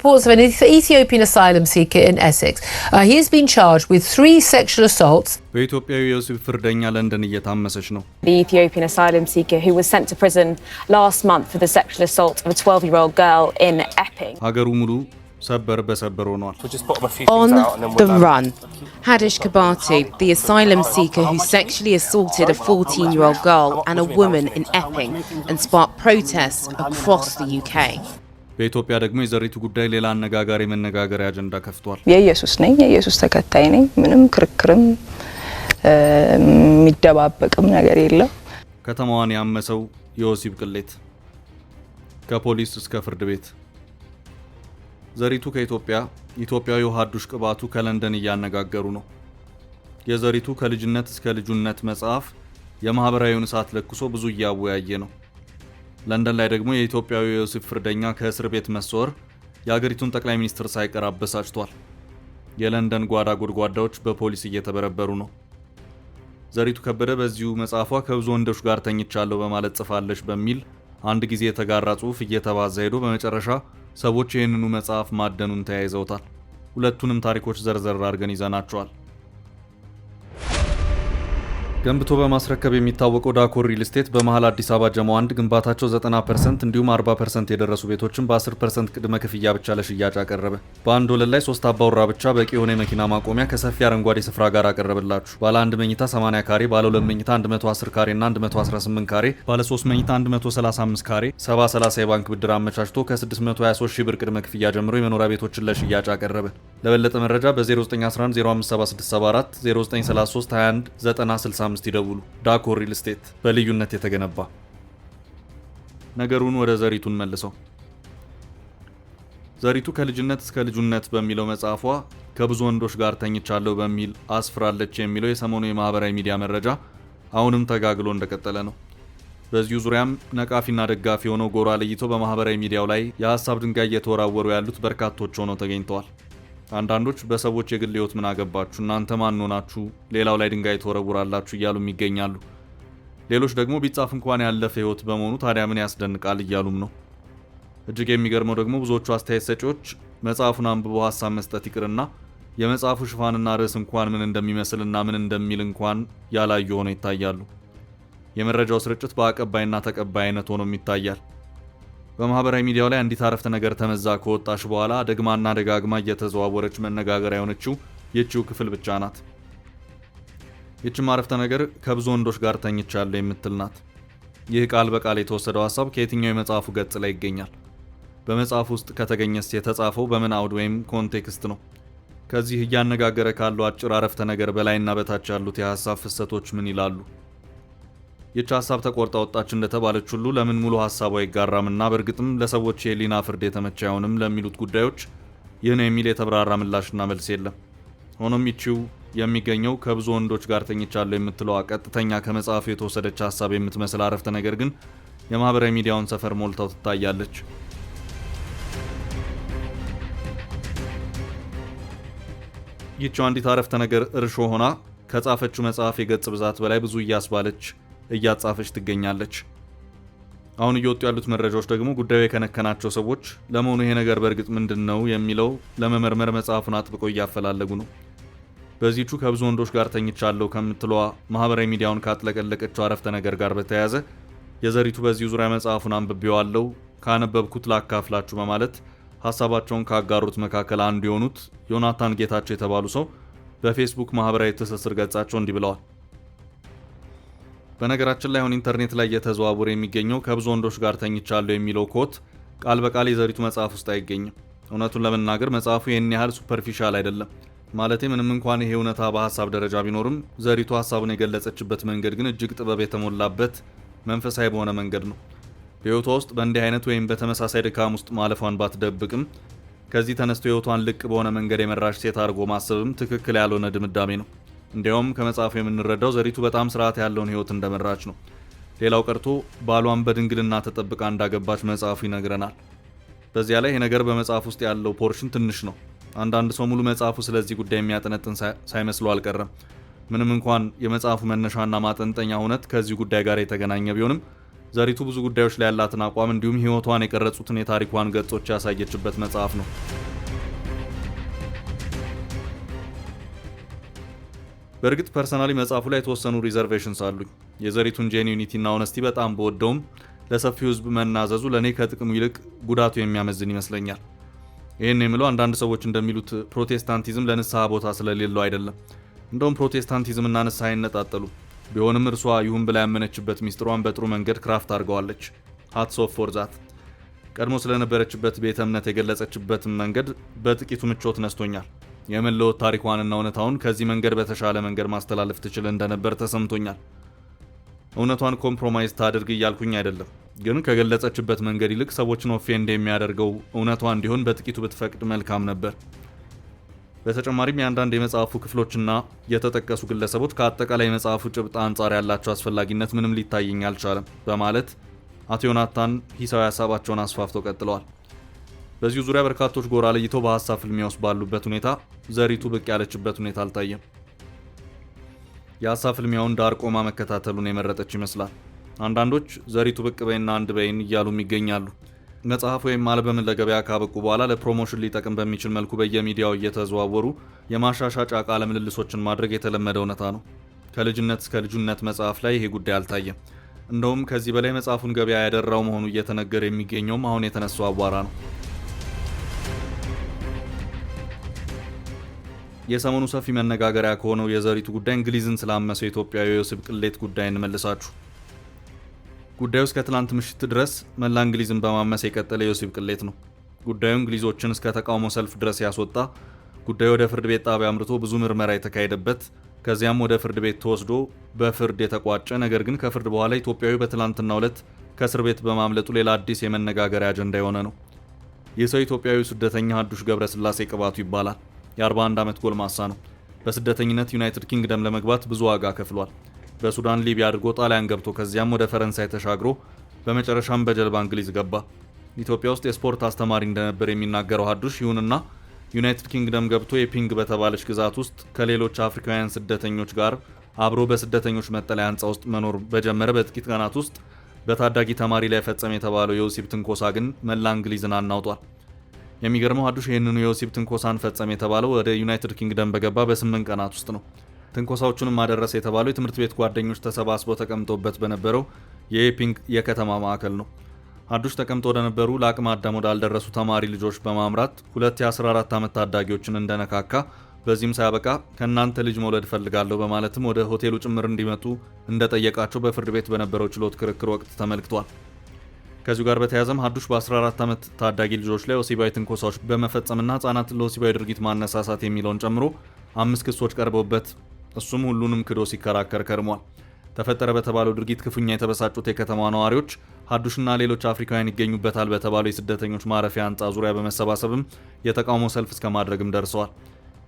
Reports of an Ethiopian asylum seeker in Essex. He has been charged with 3 sexual assaults. The Ethiopian asylum seeker who was sent to prison last month for the sexual assault of a 12-year-old girl in Epping. On the run, Hadish Kabatu, the asylum seeker who sexually assaulted a 14-year-old girl and a woman in Epping and sparked protests across the UK. በኢትዮጵያ ደግሞ የዘሪቱ ጉዳይ ሌላ አነጋጋሪ መነጋገሪያ አጀንዳ ከፍቷል። የኢየሱስ ነኝ የኢየሱስ ተከታይ ነኝ ምንም ክርክርም የሚደባበቅም ነገር የለም። ከተማዋን ያመሰው የወሲብ ቅሌት ከፖሊስ እስከ ፍርድ ቤት ዘሪቱ ከኢትዮጵያ ኢትዮጵያዊው ሀዱሽ ቅባቱ ከለንደን እያነጋገሩ ነው። የዘሪቱ ከልጅነት እስከ ልጁነት መጽሐፍ የማህበራዊውን እሳት ለኩሶ ብዙ እያወያየ ነው። ለንደን ላይ ደግሞ የኢትዮጵያዊ ዮሴፍ ፍርደኛ ከእስር ቤት መሰወር የሀገሪቱን ጠቅላይ ሚኒስትር ሳይቀር አበሳጭቷል። የለንደን ጓዳ ጎድጓዳዎች በፖሊስ እየተበረበሩ ነው። ዘሪቱ ከበደ በዚሁ መጽሐፏ ከብዙ ወንዶች ጋር ተኝቻለሁ በማለት ጽፋለች በሚል አንድ ጊዜ የተጋራ ጽሑፍ እየተባዛ ሄዶ በመጨረሻ ሰዎች ይህንኑ መጽሐፍ ማደኑን ተያይዘውታል። ሁለቱንም ታሪኮች ዘርዘር አድርገን ይዘናቸዋል። ገንብቶ በማስረከብ የሚታወቀው ዳኮር ሪል ስቴት በመሃል አዲስ አበባ ጀሞ 1 ግንባታቸው 90% እንዲሁም 40% የደረሱ ቤቶችን በ10% ቅድመ ክፍያ ብቻ ለሽያጭ አቀረበ። በአንድ ወለል ላይ 3 አባወራ ብቻ በቂ የሆነ የመኪና ማቆሚያ ከሰፊ አረንጓዴ ስፍራ ጋር አቀረበላችሁ። ባለ 1 መኝታ 80 ካሬ፣ ባለ 2 መኝታ 110 ካሬ እና 118 ካሬ፣ ባለ 3 መኝታ 135 ካሬ 70/30 የባንክ ብድር አመቻችቶ ከ623 ሺህ ብር ቅድመ ክፍያ ጀምሮ የመኖሪያ ቤቶችን ለሽያጭ አቀረበ። ለበለጠ መረጃ በ0911 057674 0933 21 9065 ይደውሉ። ዳኮር ሪል ስቴት በልዩነት የተገነባ። ነገሩን ወደ ዘሪቱን መልሰው ዘሪቱ ከልጅነት እስከ ልጁነት በሚለው መጽሐፏ ከብዙ ወንዶች ጋር ተኝቻለሁ በሚል አስፍራለች የሚለው የሰሞኑ የማህበራዊ ሚዲያ መረጃ አሁንም ተጋግሎ እንደቀጠለ ነው። በዚሁ ዙሪያም ነቃፊና ደጋፊ ሆነው ጎራ ለይተው በማህበራዊ ሚዲያው ላይ የሐሳብ ድንጋይ እየተወራወሩ ያሉት በርካቶች ሆነው ተገኝተዋል። አንዳንዶች በሰዎች የግል ህይወት ምን አገባችሁ እናንተ ማን ሆናችሁ ሌላው ላይ ድንጋይ ተወረውራላችሁ እያሉም ይገኛሉ። ሌሎች ደግሞ ቢጻፍ እንኳን ያለፈ ህይወት በመሆኑ ታዲያ ምን ያስደንቃል እያሉም ነው። እጅግ የሚገርመው ደግሞ ብዙዎቹ አስተያየት ሰጪዎች መጽሐፉን አንብበው ሐሳብ መስጠት ይቅርና የመጽሐፉ ሽፋንና ርዕስ እንኳን ምን እንደሚመስልና ምን እንደሚል እንኳን ያላዩ ሆነው ይታያሉ። የመረጃው ስርጭት በአቀባይና ተቀባይነት ሆኖም ይታያል። በማህበራዊ ሚዲያው ላይ አንዲት አረፍተ ነገር ተመዛ ከወጣሽ በኋላ ደግማና ደጋግማ እየተዘዋወረች መነጋገሪያ የሆነችው ይህችው ክፍል ብቻ ናት። ይህችም አረፍተ ነገር ከብዙ ወንዶች ጋር ተኝቻለሁ የምትል ናት። ይህ ቃል በቃል የተወሰደው ሐሳብ ከየትኛው የመጽሐፉ ገጽ ላይ ይገኛል? በመጽሐፉ ውስጥ ከተገኘስ የተጻፈው በምን አውድ ወይም ኮንቴክስት ነው? ከዚህ እያነጋገረ ካለው አጭር አረፍተ ነገር በላይና በታች ያሉት የሐሳብ ፍሰቶች ምን ይላሉ? ይህች ሐሳብ ተቆርጣ ወጣች እንደተባለች ሁሉ ለምን ሙሉ ሐሳቡ አይጋራምና በእርግጥም ለሰዎች የህሊና ፍርድ የተመቸ አይሆንም ለሚሉት ጉዳዮች ይህ ነው የሚል የተብራራ ምላሽና መልስ የለም። ሆኖም ይቺው የሚገኘው ከብዙ ወንዶች ጋር ተኝቻለሁ የምትለዋ ቀጥተኛ ከመጽሐፉ የተወሰደች ሐሳብ የምትመስል አረፍተ ነገር ግን የማህበራዊ ሚዲያውን ሰፈር ሞልታው ትታያለች። ይቺው አንዲት አረፍተ ነገር እርሾ ሆና ከጻፈችው መጽሐፍ የገጽ ብዛት በላይ ብዙ እያስባለች እያጻፈች ትገኛለች። አሁን እየወጡ ያሉት መረጃዎች ደግሞ ጉዳዩ የከነከናቸው ሰዎች ለመሆኑ ይሄ ነገር በእርግጥ ምንድነው የሚለው ለመመርመር መጽሐፉን አጥብቆ እያፈላለጉ ነው። በዚህቹ ከብዙ ወንዶች ጋር ተኝቻለሁ ከምትለዋ ማህበራዊ ሚዲያውን ካጥለቀለቀችው አረፍተ ነገር ጋር በተያያዘ የዘሪቱ በዚሁ ዙሪያ መጽሐፉን አንብቤዋለሁ ካነበብኩት ላካፍላችሁ በማለት ሐሳባቸውን ካጋሩት መካከል አንዱ የሆኑት ዮናታን ጌታቸው የተባሉ ሰው በፌስቡክ ማህበራዊ ትስስር ገጻቸው እንዲህ ብለዋል። በነገራችን ላይ አሁን ኢንተርኔት ላይ እየተዘዋወረ የሚገኘው ከብዙ ወንዶች ጋር ተኝቻለሁ የሚለው ኮት ቃል በቃል የዘሪቱ መጽሐፍ ውስጥ አይገኝም። እውነቱን ለመናገር መጽሐፉ ይህን ያህል ሱፐርፊሻል አይደለም። ማለቴ ምንም እንኳን ይሄ እውነታ በሐሳብ ደረጃ ቢኖርም ዘሪቱ ሐሳቡን የገለጸችበት መንገድ ግን እጅግ ጥበብ የተሞላበት መንፈሳዊ በሆነ መንገድ ነው። በህይወቷ ውስጥ በእንዲህ አይነት ወይም በተመሳሳይ ድካም ውስጥ ማለፏን ባትደብቅም ከዚህ ተነስቶ ህይወቷን ልቅ በሆነ መንገድ የመራሽ ሴት አድርጎ ማሰብም ትክክል ያልሆነ ድምዳሜ ነው። እንዲያውም ከመጽሐፉ የምንረዳው ዘሪቱ በጣም ስርዓት ያለውን ህይወት እንደመራች ነው። ሌላው ቀርቶ ባሏን በድንግልና ተጠብቃ እንዳገባች መጽሐፉ ይነግረናል። በዚያ ላይ ይህ ነገር በመጽሐፍ ውስጥ ያለው ፖርሽን ትንሽ ነው። አንዳንድ ሰው ሙሉ መጽሐፉ ስለዚህ ጉዳይ የሚያጠነጥን ሳይመስሉ አልቀረም። ምንም እንኳን የመጽሐፉ መነሻና ማጠንጠኛ እውነት ከዚህ ጉዳይ ጋር የተገናኘ ቢሆንም ዘሪቱ ብዙ ጉዳዮች ላይ ያላትን አቋም እንዲሁም ህይወቷን የቀረጹትን የታሪኳን ገጾች ያሳየችበት መጽሐፍ ነው። በእርግጥ ፐርሰናሊ መጽሐፉ ላይ የተወሰኑ ሪዘርቬሽንስ አሉኝ። የዘሪቱን ጄኒዩኒቲ እና ኦነስቲ በጣም በወደውም ለሰፊው ህዝብ መናዘዙ ለኔ ከጥቅሙ ይልቅ ጉዳቱ የሚያመዝን ይመስለኛል። ይሄን የምለው አንዳንድ ሰዎች እንደሚሉት ፕሮቴስታንቲዝም ለንስሐ ቦታ ስለሌለው አይደለም። እንደውም ፕሮቴስታንቲዝም እና ንስሐ ይነጣጠሉ። ቢሆንም እርሷ ይሁን ብላ ያመነችበት ሚስጥሯን በጥሩ መንገድ ክራፍት አድርገዋለች። ሃትስ ኦፍ ፎር ዛት። ቀድሞ ስለነበረችበት ቤተ እምነት የገለጸችበትን መንገድ በጥቂቱ ምቾት ነስቶኛል። የመለወጥ ታሪኳንና እውነታውን ከዚህ መንገድ በተሻለ መንገድ ማስተላለፍ ትችል እንደነበር ተሰምቶኛል። እውነቷን ኮምፕሮማይዝ ታድርግ እያልኩኝ አይደለም፣ ግን ከገለጸችበት መንገድ ይልቅ ሰዎችን ኦፌንድ የሚያደርገው እውነቷ እንዲሆን በጥቂቱ ብትፈቅድ መልካም ነበር። በተጨማሪም የአንዳንድ የመጽሐፉ ክፍሎችና የተጠቀሱ ግለሰቦች ከአጠቃላይ የመጽሐፉ ጭብጥ አንጻር ያላቸው አስፈላጊነት ምንም ሊታየኝ አልቻለም በማለት አቶ ዮናታን ሂሳዊ ሀሳባቸውን አስፋፍተው ቀጥለዋል። በዚሁ ዙሪያ በርካቶች ጎራ ለይተው በሀሳብ ፍልሚያ ውስጥ ባሉበት ሁኔታ ዘሪቱ ብቅ ያለችበት ሁኔታ አልታየም። የሀሳብ ፍልሚያውን ዳር ቆማ መከታተሉን የመረጠች ይመስላል። አንዳንዶች ዘሪቱ ብቅ በይና አንድ በይን እያሉም ይገኛሉ። መጽሐፍ ወይም አልበምን ለገበያ ካበቁ በኋላ ለፕሮሞሽን ሊጠቅም በሚችል መልኩ በየሚዲያው እየተዘዋወሩ የማሻሻጫ ቃለ ምልልሶችን ማድረግ የተለመደ እውነታ ነው። ከልጅነት እስከ ልጁነት መጽሐፍ ላይ ይሄ ጉዳይ አልታየም። እንደውም ከዚህ በላይ መጽሐፉን ገበያ ያደራው መሆኑ እየተነገረ የሚገኘውም አሁን የተነሳው አቧራ ነው። የሰሞኑ ሰፊ መነጋገሪያ ከሆነው የዘሪቱ ጉዳይ እንግሊዝን ስላመሰው ኢትዮጵያዊ የወሲብ ቅሌት ጉዳይ እንመልሳችሁ። ጉዳዩ እስከ ትላንት ምሽት ድረስ መላ እንግሊዝን በማመስ የቀጠለ የወሲብ ቅሌት ነው። ጉዳዩ እንግሊዞችን እስከ ተቃውሞ ሰልፍ ድረስ ያስወጣ፣ ጉዳዩ ወደ ፍርድ ቤት ጣቢያ አምርቶ ብዙ ምርመራ የተካሄደበት፣ ከዚያም ወደ ፍርድ ቤት ተወስዶ በፍርድ የተቋጨ፣ ነገር ግን ከፍርድ በኋላ ኢትዮጵያዊ በትላንትናው ዕለት ከእስር ቤት በማምለጡ ሌላ አዲስ የመነጋገሪያ አጀንዳ የሆነ ነው። ይህ ሰው ኢትዮጵያዊ ስደተኛ ሀዱሽ ገብረስላሴ ቅባቱ ይባላል። የ41 ዓመት ጎልማሳ ነው። በስደተኝነት ዩናይትድ ኪንግደም ለመግባት ብዙ ዋጋ ከፍሏል። በሱዳን ሊቢያ አድርጎ ጣሊያን ገብቶ ከዚያም ወደ ፈረንሳይ ተሻግሮ በመጨረሻም በጀልባ እንግሊዝ ገባ። ኢትዮጵያ ውስጥ የስፖርት አስተማሪ እንደነበር የሚናገረው ሀዱሽ ይሁንና ዩናይትድ ኪንግደም ገብቶ የፒንግ በተባለች ግዛት ውስጥ ከሌሎች አፍሪካውያን ስደተኞች ጋር አብሮ በስደተኞች መጠለያ ህንፃ ውስጥ መኖር በጀመረ በጥቂት ቀናት ውስጥ በታዳጊ ተማሪ ላይ ፈጸመ የተባለው የወሲብ ትንኮሳ ግን መላ እንግሊዝን አናውጧል። የሚገርመው ሀዱሽ ይህንኑ የወሲብ ትንኮሳን ፈጸመ የተባለው ወደ ዩናይትድ ኪንግደም በገባ በ8 ቀናት ውስጥ ነው። ትንኮሳዎቹንም ማደረሰ የተባለው የትምህርት ቤት ጓደኞች ተሰባስበው ተቀምጠውበት በነበረው የኤፒንግ የከተማ ማዕከል ነው። ሀዱሽ ተቀምጦ ወደነበሩ ለአቅመ አዳም ወዳልደረሱ ተማሪ ልጆች በማምራት 2 የ14 ዓመት ታዳጊዎችን እንደነካካ፣ በዚህም ሳያበቃ ከእናንተ ልጅ መውለድ ፈልጋለሁ በማለትም ወደ ሆቴሉ ጭምር እንዲመጡ እንደጠየቃቸው በፍርድ ቤት በነበረው ችሎት ክርክር ወቅት ተመልክቷል። ከዚሁ ጋር በተያያዘም ሀዱሽ በ14 ዓመት ታዳጊ ልጆች ላይ ወሲባዊ ትንኮሳዎች በመፈጸምና ህጻናትን ለወሲባዊ ድርጊት ማነሳሳት የሚለውን ጨምሮ 5 ክሶች ቀርበውበት እሱም ሁሉንም ክዶ ሲከራከር ከርሟል። ተፈጠረ በተባለው ድርጊት ክፉኛ የተበሳጩት የከተማ ነዋሪዎች ሀዱሽና ሌሎች አፍሪካውያን ይገኙበታል በተባለው የስደተኞች ማረፊያ ህንፃ ዙሪያ በመሰባሰብም የተቃውሞ ሰልፍ እስከ ማድረግም ደርሰዋል።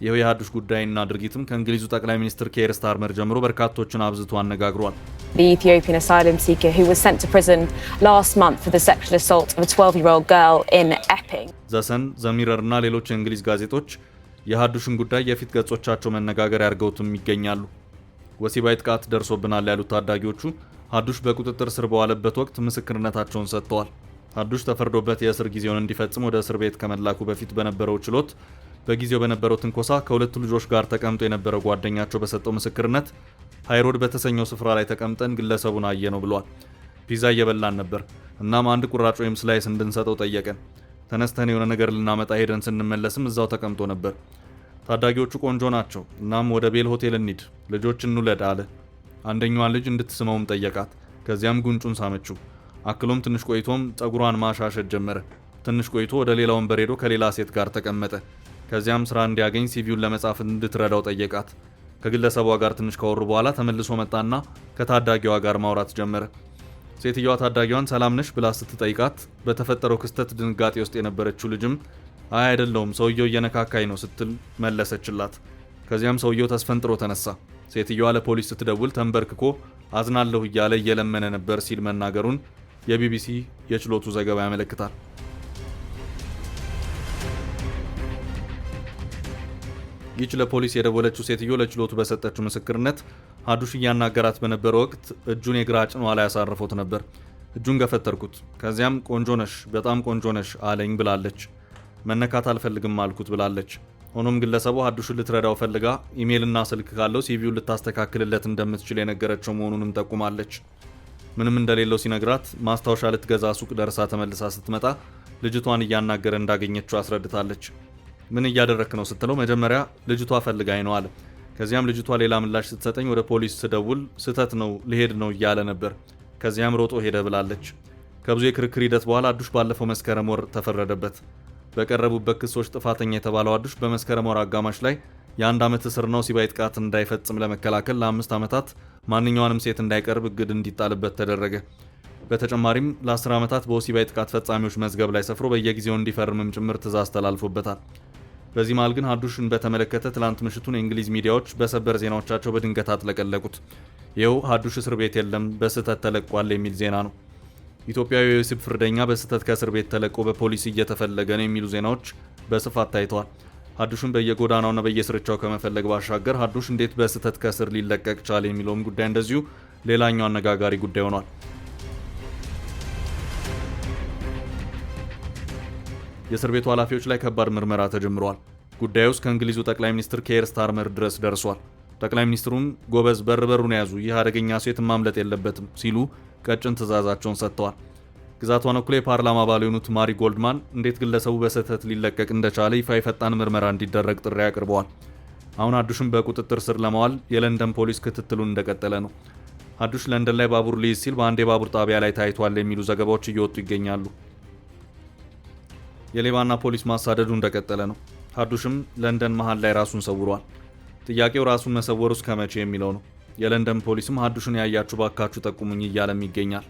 ይኸው የሀዱሽ ጉዳይና ድርጊትም ከእንግሊዙ ጠቅላይ ሚኒስትር ኬር ስታርመር ጀምሮ በርካቶችን አብዝቶ አነጋግሯል። The Ethiopian asylum seeker who was sent to prison last month for the sexual assault of a 12-year-old girl in Epping. ዘሰን፣ ዘሚረር እና ሌሎች የእንግሊዝ ጋዜጦች የሀዱሽን ጉዳይ የፊት ገጾቻቸው መነጋገሪያ አድርገውትም ይገኛሉ። ወሲባዊ ጥቃት ደርሶብናል ያሉት ታዳጊዎቹ ሀዱሽ በቁጥጥር ስር በዋለበት ወቅት ምስክርነታቸውን ሰጥተዋል። ሀዱሽ ተፈርዶበት የእስር ጊዜውን እንዲፈጽም ወደ እስር ቤት ከመላኩ በፊት በነበረው ችሎት በጊዜው በነበረው ትንኮሳ ከሁለቱ ልጆች ጋር ተቀምጦ የነበረው ጓደኛቸው በሰጠው ምስክርነት ሃይሮድ በተሰኘው ስፍራ ላይ ተቀምጠን ግለሰቡን አየ ነው ብሏል። ፒዛ እየበላን ነበር። እናም አንድ ቁራጭ ወይም ስላይስ እንድንሰጠው ጠየቀን። ተነስተን የሆነ ነገር ልናመጣ ሄደን ስንመለስም እዛው ተቀምጦ ነበር። ታዳጊዎቹ ቆንጆ ናቸው። እናም ወደ ቤል ሆቴል እንሂድ፣ ልጆች እንውለድ አለ። አንደኛዋን ልጅ እንድትስመውም ጠየቃት። ከዚያም ጉንጩን ሳመችው። አክሎም ትንሽ ቆይቶም ጸጉሯን ማሻሸት ጀመረ። ትንሽ ቆይቶ ወደ ሌላ ወንበር ሄዶ ከሌላ ሴት ጋር ተቀመጠ። ከዚያም ስራ እንዲያገኝ ሲቪውን ለመጻፍ እንድትረዳው ጠየቃት። ከግለሰቧ ጋር ትንሽ ካወሩ በኋላ ተመልሶ መጣና ከታዳጊዋ ጋር ማውራት ጀመረ። ሴትዮዋ ታዳጊዋን ሰላም ነሽ ብላ ስትጠይቃት በተፈጠረው ክስተት ድንጋጤ ውስጥ የነበረችው ልጅም አይ አይደለሁም ሰውየው እየነካካኝ ነው ስትል መለሰችላት። ከዚያም ሰውየው ተስፈንጥሮ ተነሳ። ሴትዮዋ ለፖሊስ ስትደውል ተንበርክኮ አዝናለሁ እያለ እየለመነ ነበር ሲል መናገሩን የቢቢሲ የችሎቱ ዘገባ ያመለክታል። ይህች ለፖሊስ የደወለችው ሴትዮ ለችሎቱ በሰጠችው ምስክርነት ሀዱሽ እያናገራት በነበረ ወቅት እጁን የግራ ጭኗ ላይ ያሳርፎት ነበር። እጁን ገፈተርኩት። ከዚያም ቆንጆ ነሽ፣ በጣም ቆንጆ ነሽ አለኝ ብላለች። መነካት አልፈልግም አልኩት ብላለች። ሆኖም ግለሰቡ ሀዱሽን ልትረዳው ፈልጋ ኢሜይልና ስልክ ካለው ሲቪውን ልታስተካክልለት እንደምትችል የነገረችው መሆኑንም ጠቁማለች። ምንም እንደሌለው ሲነግራት ማስታወሻ ልትገዛ ሱቅ ደርሳ ተመልሳ ስትመጣ ልጅቷን እያናገረ እንዳገኘችው አስረድታለች። ምን እያደረክ ነው ስትለው መጀመሪያ ልጅቷ ፈልጋኝ ነው አለ። ከዚያም ልጅቷ ሌላ ምላሽ ስትሰጠኝ ወደ ፖሊስ ስደውል ስተት ነው ልሄድ ነው እያለ ነበር። ከዚያም ሮጦ ሄደ ብላለች። ከብዙ የክርክር ሂደት በኋላ ሀዱሽ ባለፈው መስከረም ወር ተፈረደበት። በቀረቡበት ክሶች ጥፋተኛ የተባለው ሀዱሽ በመስከረም ወር አጋማሽ ላይ የ1 ዓመት እስርና ወሲባዊ ጥቃት እንዳይፈጽም ለመከላከል ለ5 ዓመታት ማንኛውንም ሴት እንዳይቀርብ እግድ እንዲጣልበት ተደረገ። በተጨማሪም ለ10 ዓመታት በወሲባዊ ጥቃት ፈጻሚዎች መዝገብ ላይ ሰፍሮ በየጊዜው እንዲፈርምም ጭምር ትዕዛዝ ተላልፎበታል። በዚህ መሃል ግን ሀዱሽን በተመለከተ ትላንት ምሽቱን የእንግሊዝ ሚዲያዎች በሰበር ዜናዎቻቸው በድንገት አጥለቀለቁት። ይኸው ሀዱሽ እስር ቤት የለም በስህተት ተለቋል የሚል ዜና ነው። ኢትዮጵያዊ የወሲብ ፍርደኛ በስህተት ከእስር ቤት ተለቆ በፖሊስ እየተፈለገ ነው የሚሉ ዜናዎች በስፋት ታይተዋል። ሀዱሽን በየጎዳናውና በየስርቻው ከመፈለግ ባሻገር ሀዱሽ እንዴት በስህተት ከእስር ሊለቀቅ ቻለ የሚለውም ጉዳይ እንደዚሁ ሌላኛው አነጋጋሪ ጉዳይ ሆኗል። የእስር ቤቱ ኃላፊዎች ላይ ከባድ ምርመራ ተጀምሯል። ጉዳዩ እስከ እንግሊዙ ጠቅላይ ሚኒስትር ኬር ስታርመር ድረስ ደርሷል። ጠቅላይ ሚኒስትሩም ጎበዝ በሩን ያዙ፣ ይህ አደገኛ ሴት ማምለጥ የለበትም ሲሉ ቀጭን ትዕዛዛቸውን ሰጥተዋል። ግዛቷን ወክለው የፓርላማ አባል የሆኑት ማሪ ጎልድማን እንዴት ግለሰቡ በስህተት ሊለቀቅ እንደቻለ ይፋ የፈጣን ምርመራ እንዲደረግ ጥሪ አቅርበዋል። አሁን ሀዱሽን በቁጥጥር ስር ለማዋል የለንደን ፖሊስ ክትትሉን እንደቀጠለ ነው። ሀዱሽ ለንደን ላይ ባቡር ሊይዝ ሲል በአንድ የባቡር ጣቢያ ላይ ታይቷል የሚሉ ዘገባዎች እየወጡ ይገኛሉ። የሌባና ፖሊስ ማሳደዱ እንደቀጠለ ነው። ሀዱሽም ለንደን መሃል ላይ ራሱን ሰውሯል። ጥያቄው ራሱን መሰወሩ እስከ መቼ የሚለው ነው። የለንደን ፖሊስም ሀዱሽን ያያችሁ ባካችሁ ጠቁሙኝ እያለም ይገኛል።